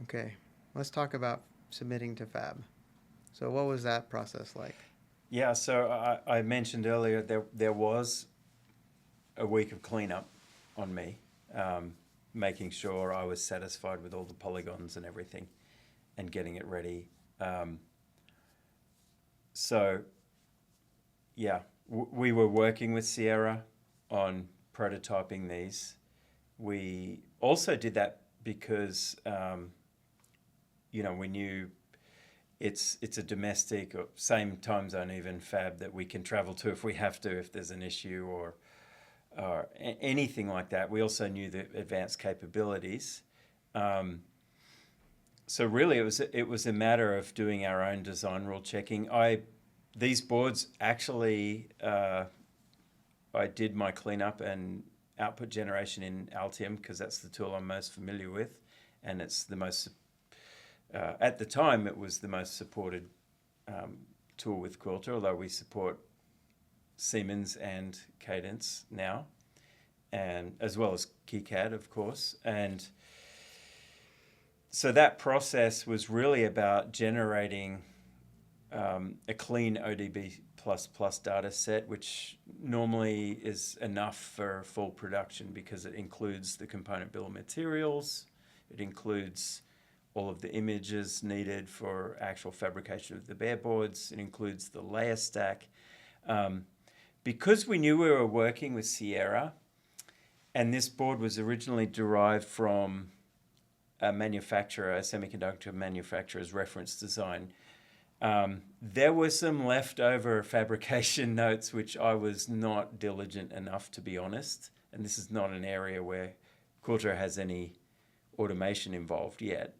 Okay, let's talk about submitting to Fab. So what was that process like? Yeah, so I mentioned earlier there was a week of cleanup on me, making sure I was satisfied with all the polygons and everything and getting it ready. So, yeah, we were working with Sierra on prototyping these. We also did that because, we knew it's a domestic or same time zone even fab that we can travel to if we have to, if there's an issue or anything like that. We also knew the advanced capabilities. So really, it was a matter of doing our own design rule checking. These boards actually, I did my cleanup and output generation in Altium because that's the tool I'm most familiar with, and it's the most. At the time, it was the most supported tool with Quilter, although we support Siemens and Cadence now, and as well as KiCad, of course. And so that process was really about generating a clean ODB++ data set, which normally is enough for full production because it includes the component bill of materials, it includes all of the images needed for actual fabrication of the bare boards, it includes the layer stack. Because we knew we were working with Sierra, and this board was originally derived from a manufacturer, a semiconductor manufacturer's reference design, there were some leftover fabrication notes which I was not diligent enough, to be honest. And this is not an area where Quilter has any automation involved yet.